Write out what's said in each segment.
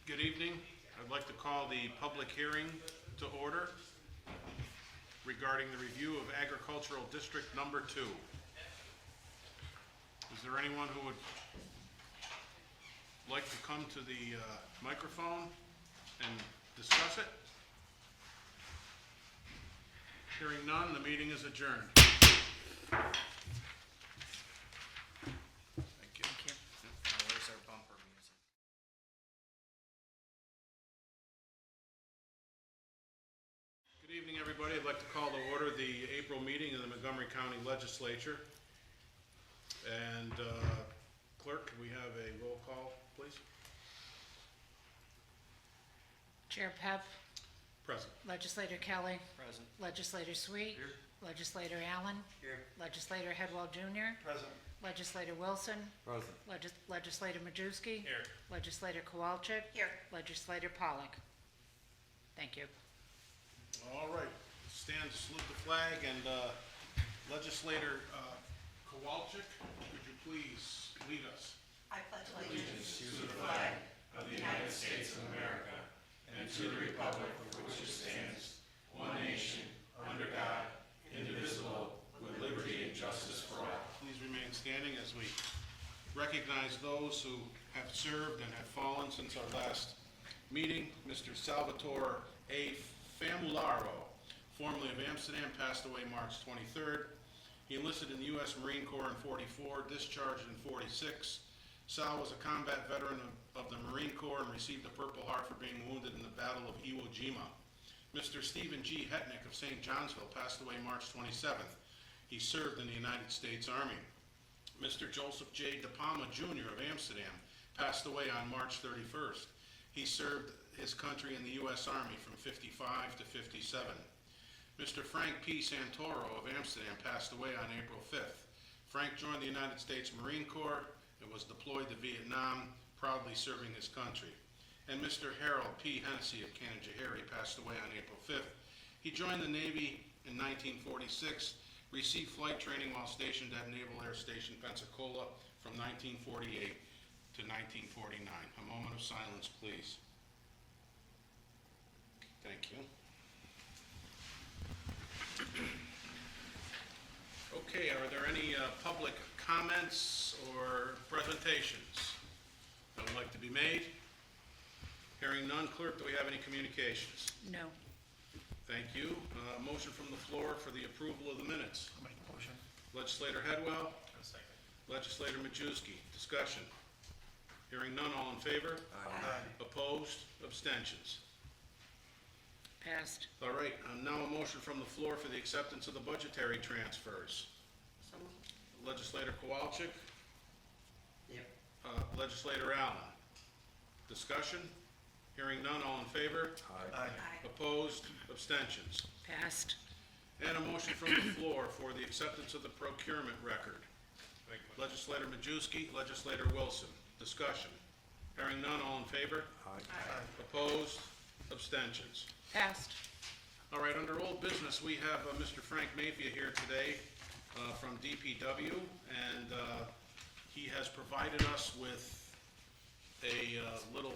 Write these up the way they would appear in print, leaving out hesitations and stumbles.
Good evening. I'd like to call the public hearing to order regarding the review of Agricultural District Number 2. Is there anyone who would like to come to the microphone and discuss it? Hearing none, the meeting is adjourned. Thank you. Where's our bumper music? Good evening, everybody. I'd like to call to order the April meeting of the Montgomery County Legislature. And clerk, can we have a roll call, please? Chair Pep, Present. Legislator Kelly, Present. Legislator Sweet, Here. Legislator Allen, Here. Legislator Headwell Jr., Present. Legislator Wilson, Present. Legislator Majewski, Here. Legislator Kowalczyk, Here. Legislator Pollock. Thank you. All right. Stand to salute the flag, and Legislator Kowalczyk, could you please lead us? I pledge allegiance to the flag of the United States of America and to the republic for which it stands, one nation, under God, indivisible, with liberty and justice for all. Please remain standing as we recognize those who have served and have fallen since our last meeting. Mr. Salvatore A. Famularo, formerly of Amsterdam, passed away March 23rd. He enlisted in the U.S. Marine Corps in 44, discharged in 46. Sal was a combat veteran of the Marine Corps and received a Purple Heart for being wounded in the Battle of Iwo Jima. Mr. Stephen G. Hetnick of St. Johnsville passed away March 27th. He served in the United States Army. Mr. Joseph J. De Palma Jr. of Amsterdam passed away on March 31st. He served his country in the U.S. Army from 55 to 57. Mr. Frank P. Santoro of Amsterdam passed away on April 5th. Frank joined the United States Marine Corps and was deployed to Vietnam, proudly serving his country. And Mr. Harold P. Hennessy of Canajoharie passed away on April 5th. He joined the Navy in 1946, received flight training while stationed at Naval Air Station Pensacola from 1948 to 1949. A moment of silence, please. Thank you. Okay, are there any public comments or presentations that would like to be made? Hearing none, clerk, do we have any communications? No. Thank you. Motion from the floor for the approval of the minutes. I'll make a motion. Legislator Headwell, A second. Legislator Majewski. Discussion. Hearing none, all in favor? Aye. Opposed? Abstentions? Passed. All right, now a motion from the floor for the acceptance of the budgetary transfers. So moved. Legislator Kowalczyk, Yep. Legislator Allen. Discussion? Hearing none, all in favor? Aye. Opposed? Abstentions? Passed. And a motion from the floor for the acceptance of the procurement record. Legislator Majewski, Legislator Wilson. Discussion? Hearing none, all in favor? Aye. Opposed? Abstentions? Passed. All right, under old business, we have Mr. Frank Mafia here today from DPW, and he has provided us with a little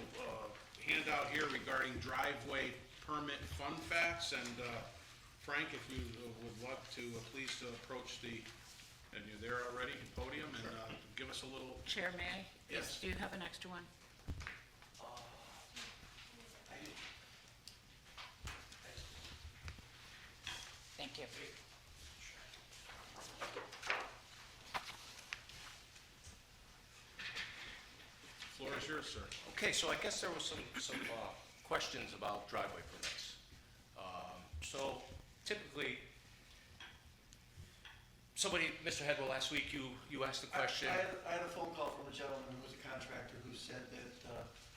handout here regarding driveway permit fun facts. And Frank, if you would like to please approach the, and you're there already, podium, and give us a little. Chair, may I? Yes. Do you have an extra one? Thank you. Floor is yours, sir. Okay, so I guess there was some questions about driveway permits. So typically, Mr. Headwell, last week you asked the question. I had a phone call from a gentleman who was a contractor who said that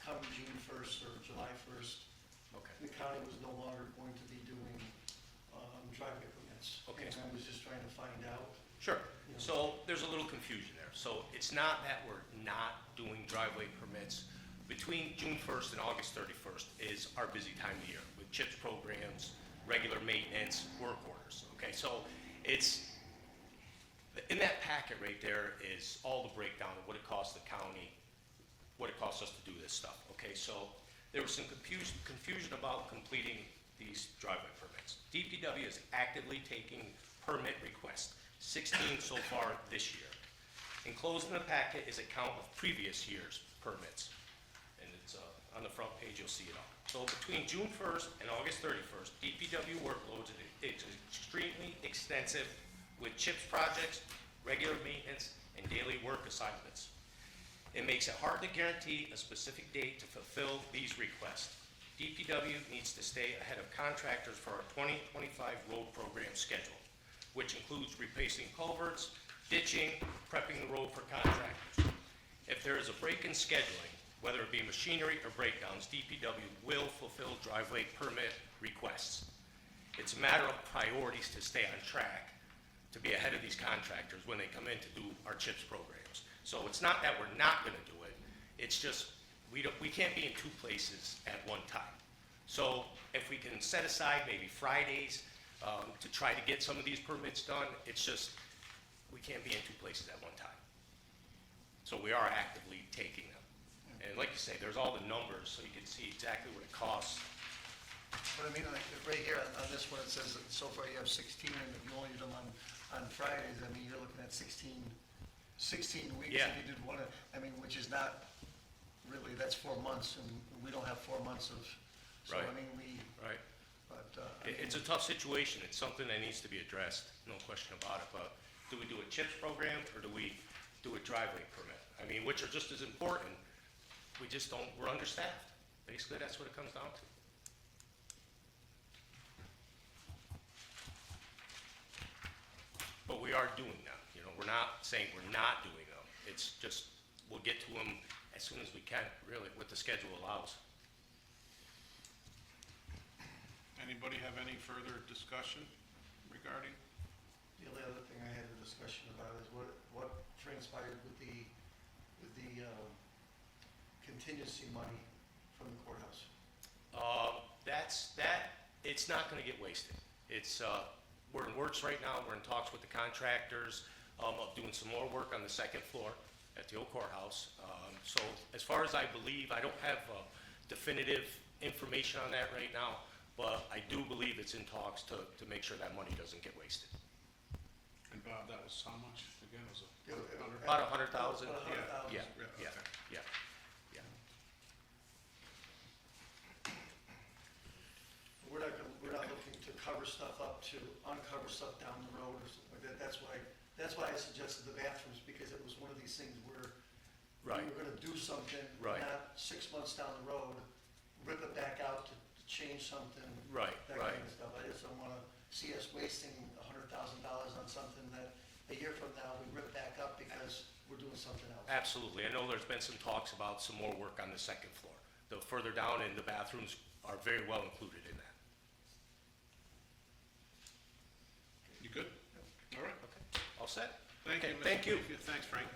come June 1st or July 1st, Okay. the county was no longer going to be doing driveway permits. Okay. And I was just trying to find out. Sure. So there's a little confusion there. So it's not that we're not doing driveway permits. Between June 1st and August 31st is our busy time of year with CHIPS programs, regular maintenance, work orders. Okay, so it's, in that packet right there is all the breakdown of what it costs the county, what it costs us to do this stuff. Okay, so there was some confusion about completing these driveway permits. DPW is actively taking permit requests, 16 so far this year. Enclosed in the packet is a count of previous year's permits, and it's on the front page, you'll see it all. So between June 1st and August 31st, DPW workloads is extremely extensive with CHIPS projects, regular maintenance, and daily work assignments. It makes it hard to guarantee a specific date to fulfill these requests. DPW needs to stay ahead of contractors for our 2025 road program schedule, which includes replacing culverts, ditching, prepping the road for contractors. If there is a break in scheduling, whether it be machinery or breakdowns, DPW will fulfill driveway permit requests. It's a matter of priorities to stay on track, to be ahead of these contractors when they come in to do our CHIPS programs. So it's not that we're not gonna do it, it's just, we can't be in two places at one time. So if we can set aside maybe Fridays to try to get some of these permits done, it's just, we can't be in two places at one time. So we are actively taking them. And like you say, there's all the numbers, so you can see exactly what it costs. But I mean, like, right here on this one, it says that so far you have 16, and if you only do them on Fridays, I mean, you're looking at 16 weeks. Yeah. If you did one, I mean, which is not really, that's 4 months, and we don't have 4 months of, so I Right. mean, Right. but. It's a tough situation, it's something that needs to be addressed, no question about it, but do we do a CHIPS program, or do we do a driveway permit? I mean, which are just as important, we just don't, we're understaffed. Basically, that's what it comes down to. But we are doing them, you know, we're not saying we're not doing them, it's just, we'll get to them as soon as we can, really, what the schedule allows. Anybody have any further discussion regarding? The only other thing I had a discussion about is what transpired with the contingency money from the courthouse. It's not gonna get wasted. It's, we're in works right now, we're in talks with the contractors, of doing some more work on the second floor at the old courthouse. So as far as I believe, I don't have definitive information on that right now, but I do believe it's in talks to make sure that money doesn't get wasted. And Bob, that was how much again? Was it $100? About 100,000? About 100,000. Yeah, Yeah, yeah, okay. yeah, yeah. We're not looking to cover stuff up, to uncover stuff down the road or something like that. That's why I suggested the bathrooms, because it was one of these things where Right. we were gonna do something, Right. not 6 months down the road, rip it back out to change something. Right, That right. kind of stuff. I just don't wanna see us wasting $100,000 on something that a year from now we rip back up because we're doing something else. Absolutely. I know there's been some talks about some more work on the second floor. The further down, and the bathrooms are very well included in that. You good? All right. Okay. All set? Thank you, Okay, Mr. thank you. Mayfield. Thanks, Frank.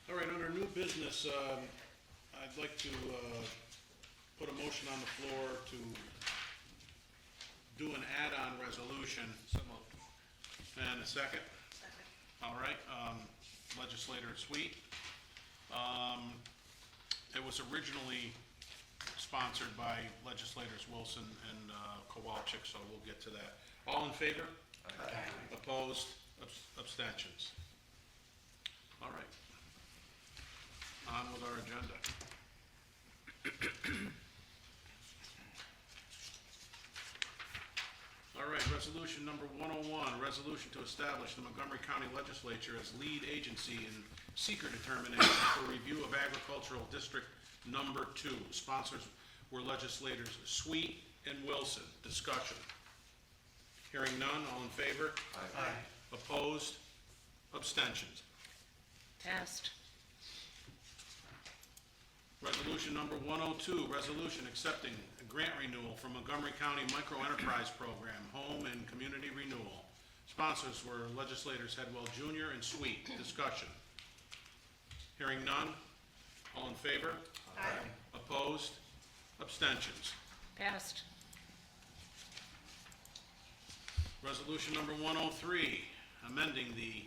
All right, under new business, I'd like to put a motion on the floor to do an add-on resolution. And a second? All right, legislator Sweet. It was originally sponsored by legislators Wilson and Kowalczyk, so we'll get to that. All in favor? Opposed? Abstentions? All right. On with our agenda. All right, resolution number 101, resolution to establish the Montgomery County Legislature as lead agency in seeker determination for review of agricultural district number 2. Sponsors were legislators Sweet and Wilson. Discussion. Hearing none, all in favor? Aye. Opposed? Abstentions? Passed. Resolution number 102, resolution accepting a grant renewal from Montgomery County Microenterprise Program, Home and Community Renewal. Sponsors were legislators Headwell Jr. and Sweet. Discussion. Hearing none. All in favor? Aye. Opposed? Abstentions? Passed. Resolution number 103, amending the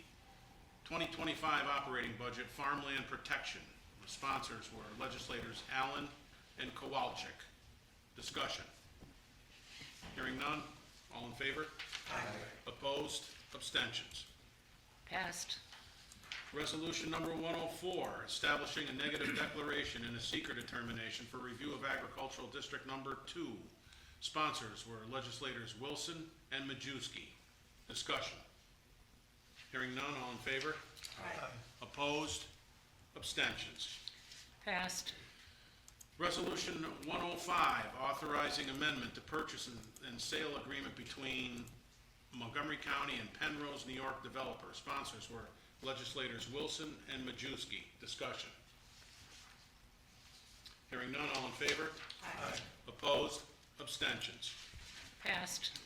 2025 operating budget farmland protection. Sponsors were legislators Allen and Kowalczyk. Discussion. Hearing none, all in favor? Opposed? Abstentions? Passed. Resolution number 104, establishing a negative declaration and a seeker determination for review of agricultural district number 2. Sponsors were legislators Wilson and Majewski. Discussion. Hearing none, all in favor? Opposed? Abstentions? Passed. Resolution 105, authorizing amendment to purchase and sale agreement between Montgomery County and Penrose, New York developer. Sponsors were legislators Wilson and Majewski. Discussion. Hearing none, all in favor? Opposed? Abstentions? Passed.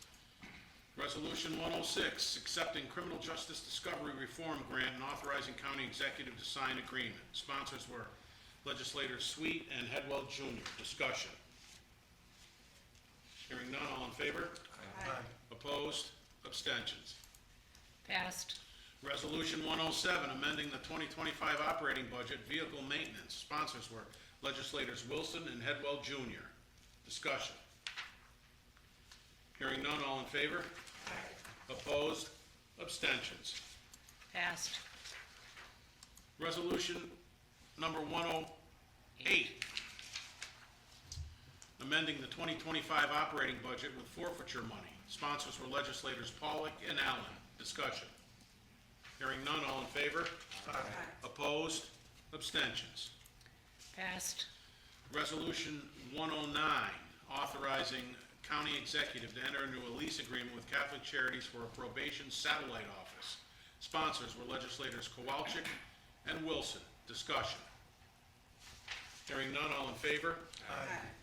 Resolution 106, accepting criminal justice discovery reform grant and authorizing county executive to sign agreement. Sponsors were legislators Sweet and Headwell Jr. Discussion. Hearing none, all in favor? Opposed? Abstentions? Passed. Resolution 107, amending the 2025 operating budget, vehicle maintenance. Sponsors were legislators Wilson and Headwell Jr. Discussion. Hearing none, all in favor? Opposed? Abstentions? Passed. Resolution number 108, amending the 2025 operating budget with forfeiture money. Sponsors were legislators Pollock and Allen. Discussion. Hearing none, all in favor? Opposed? Abstentions? Passed. Resolution 109, authorizing county executive to enter into a lease agreement with Catholic Charities for a probation satellite office. Sponsors were legislators Kowalczyk and Wilson. Discussion. Hearing none, all in favor?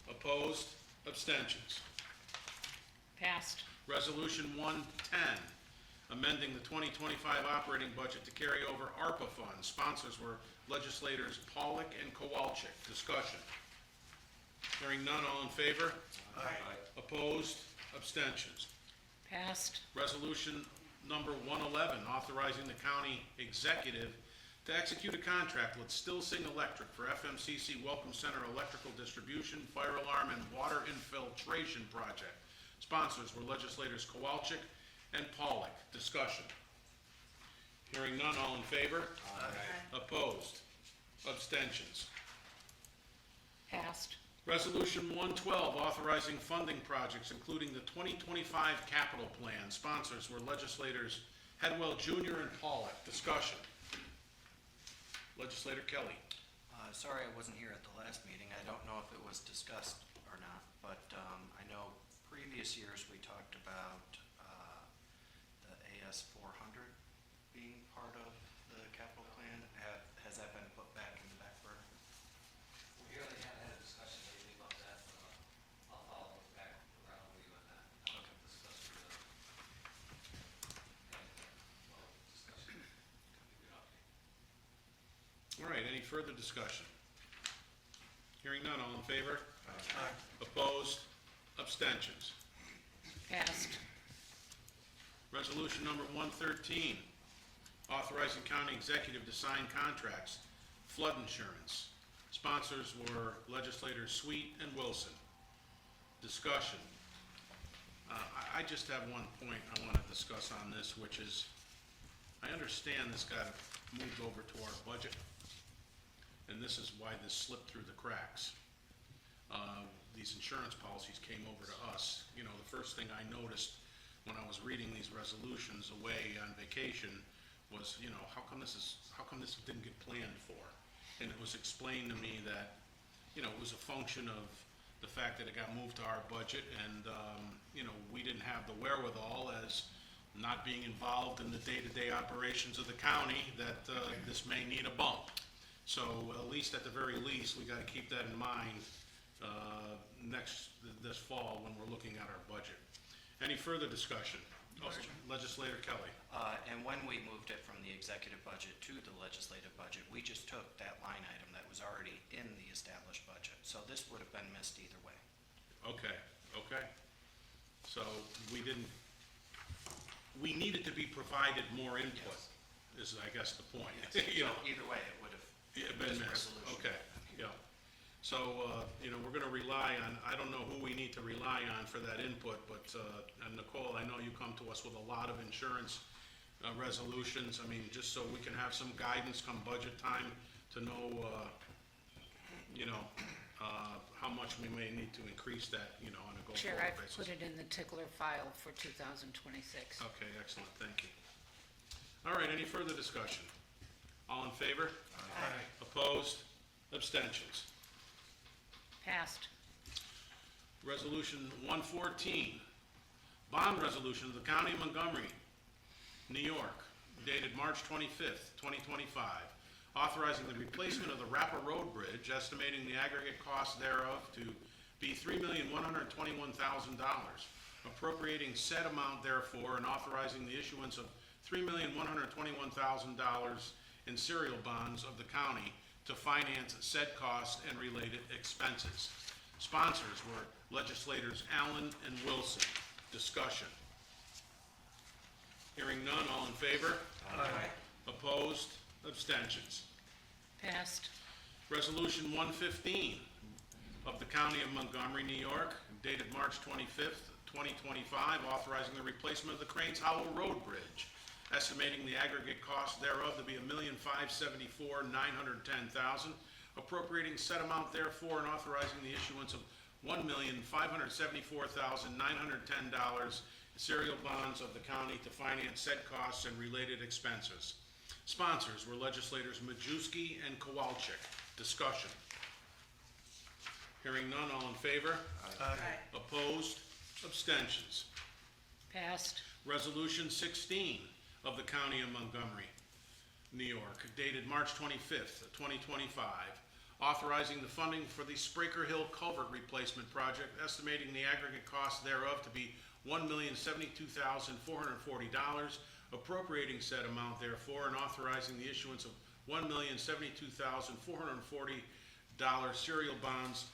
Opposed? Abstentions? Passed. Resolution 110, amending the 2025 operating budget to carry over ARPA funds. Sponsors were legislators Pollock and Kowalczyk. Discussion. Hearing none, all in favor? Opposed? Abstentions? Passed. Resolution number 111, authorizing the county executive to execute a contract with Stilsing Electric for FMCC Welcome Center electrical distribution, fire alarm, and water infiltration project. Sponsors were legislators Kowalczyk and Pollock. Discussion. Hearing none, all in favor? Opposed? Abstentions? Passed. Resolution 112, authorizing funding projects, including the 2025 capital plan. Sponsors were legislators Headwell Jr. and Pollock. Discussion. Legislator Kelly. Sorry I wasn't here at the last meeting. I don't know if it was discussed or not, but I know previous years we talked about the AS 400 being part of the capital plan. Has that been put back in the back burner? We really haven't had a discussion lately about that, but I'll follow back around with you on that. Okay. Discuss with the, discussion. Give you an update. All right, any further discussion? Hearing none, all in favor? Opposed? Abstentions? Passed. Resolution number 113, authorizing county executive to sign contracts, flood insurance. Sponsors were legislators Sweet and Wilson. Discussion. I just have one point I want to discuss on this, which is, I understand this got moved over to our budget, and this is why this slipped through the cracks. These insurance policies came over to us. You know, the first thing I noticed when I was reading these resolutions away on vacation was, you know, how come this didn't get planned for? And it was explained to me that, you know, it was a function of the fact that it got moved to our budget, and, you know, we didn't have the wherewithal as not being involved in the day-to-day operations of the county, that this may need a bump. So at least, at the very least, we gotta keep that in mind this fall when we're looking at our budget. Any further discussion? Legislator Kelly. And when we moved it from the executive budget to the legislative budget, we just took that line item that was already in the established budget. So this would have been missed either way. Okay. So we needed to be provided more input, is I guess the point. You know, So either way, it would have Yeah, been This missed, resolution. okay, yeah. So, you know, we're gonna rely on, I don't know who we need to rely on for that input, but, and Nicole, I know you come to us with a lot of insurance resolutions. I mean, just so we can have some guidance come budget time to know, you know, how much we may need to increase that, you know, on a Chair, go-forward I've basis. put it in the tickler file for 2026. Okay, excellent, thank you. All right, any further discussion? All in favor? Aye. Opposed? Abstentions? Passed. Resolution 114, bond resolution of the County of Montgomery, New York, dated March 25th, 2025, authorizing the replacement of the Rapper Road Bridge, estimating the aggregate cost thereof to be $3,121,000, appropriating said amount therefore, and authorizing the issuance of $3,121,000 in serial bonds of the county to finance said costs and related expenses. Sponsors were legislators Allen and Wilson. Discussion. Hearing none, all in favor? Aye. Opposed? Abstentions? Passed. Resolution 115 of the County of Montgomery, New York, dated March 25th, 2025, authorizing the replacement of the Cranes Hollow Road Bridge, estimating the aggregate cost thereof to be $1,574,910,000, appropriating said amount therefore, and authorizing the issuance of $1,574,910 serial bonds of the county to finance said costs and related expenses. Sponsors were legislators Majewski and Kowalczyk. Discussion. Hearing none, all in favor? Aye. Opposed? Abstentions? Passed. Resolution 16 of the County of Montgomery, New York, dated March 25th, 2025, authorizing the funding for the Spraker Hill Culvert Replacement Project, estimating the aggregate cost thereof to be $1,072,440, appropriating said amount therefore, and authorizing the issuance of $1,072,440 serial bonds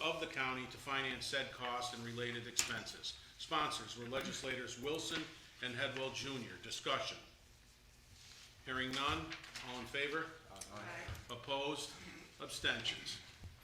of the county to finance said costs and related expenses. Sponsors were legislators Wilson and Headwell Jr. Discussion. Hearing none, all in favor? Opposed? Abstentions?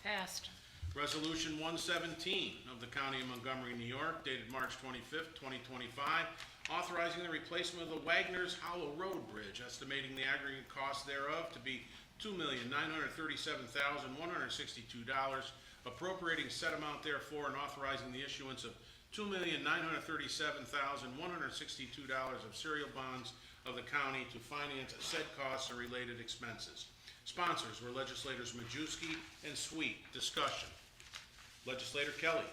Passed. Resolution 117 of the County of Montgomery, New York, dated March 25th, 2025, authorizing the replacement of the Wagner's Hollow Road Bridge, estimating the aggregate cost thereof to be $2,937,162, appropriating said amount therefore, and authorizing the issuance of $2,937,162 of serial bonds of the county to finance said costs and related expenses. Sponsors were legislators Majewski and Sweet. Discussion. Legislator Kelly.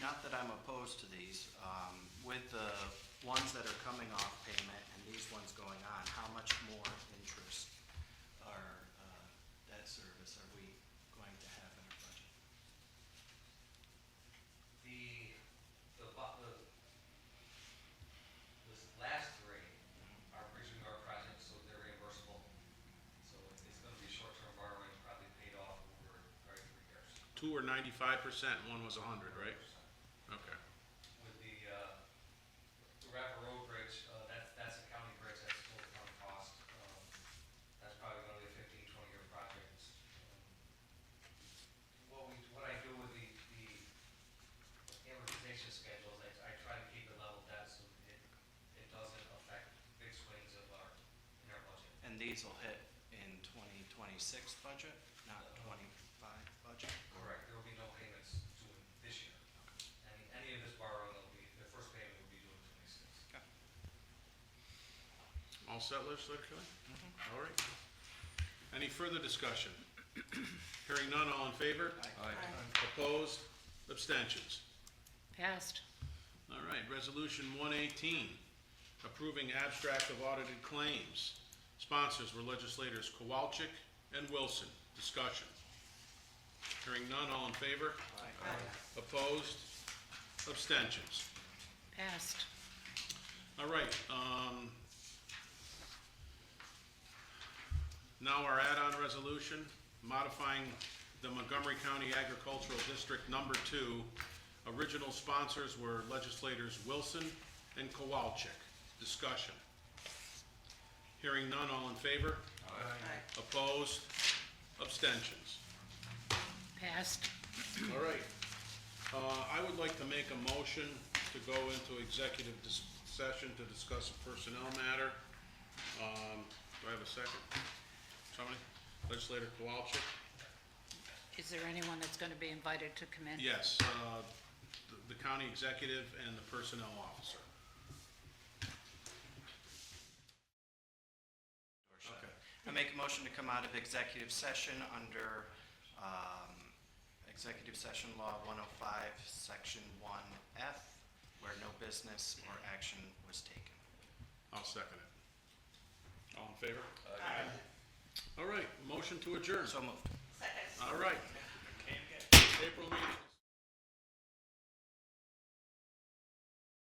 Not that I'm opposed to these. With the ones that are coming off payment and these ones going on, how much more interest or debt service are we going to have in our budget? This last three are bridge and guard projects, so they're reimbursable. So it's gonna be short-term borrowing, probably paid off over probably 3 years. Two were 95%, one was 100, right? Okay. With the Rapper Road Bridge, that's a county bridge, that's a full county cost. That's probably gonna be a 15-20 year project. What I do with the amortization schedules, I try to keep it level debt so it doesn't affect big swings in our budget. And these will hit in 2026 budget, not 25 budget? Correct, there will be no payments due this year. Any of this borrowing will be, the first payment will be due in 26. All set, legislator Kelly? All right. Any further discussion? Hearing none, all in favor? Opposed? Abstentions? Passed. All right, resolution 118, approving abstract of audited claims. Sponsors were legislators Kowalczyk and Wilson. Discussion. Hearing none, all in favor? Opposed? Abstentions? Passed. All right, now our add-on resolution modifying the Montgomery County Agricultural District Number 2. Original sponsors were legislators Wilson and Kowalczyk. Discussion. Hearing none, all in favor? Opposed? Abstentions? Passed. All right. I would like to make a motion to go into executive session to discuss a personnel matter. Do I have a second? Somebody? Legislator Kowalczyk? Is there anyone that's going to be invited to come in? Yes, the county executive and the personnel officer. Okay. I make a motion to come out of executive session under Executive Session Law 105, Section 1F, where no business or action was taken. I'll second it. All in favor? Aye. All right, motion to adjourn. So moved. All right. April meeting.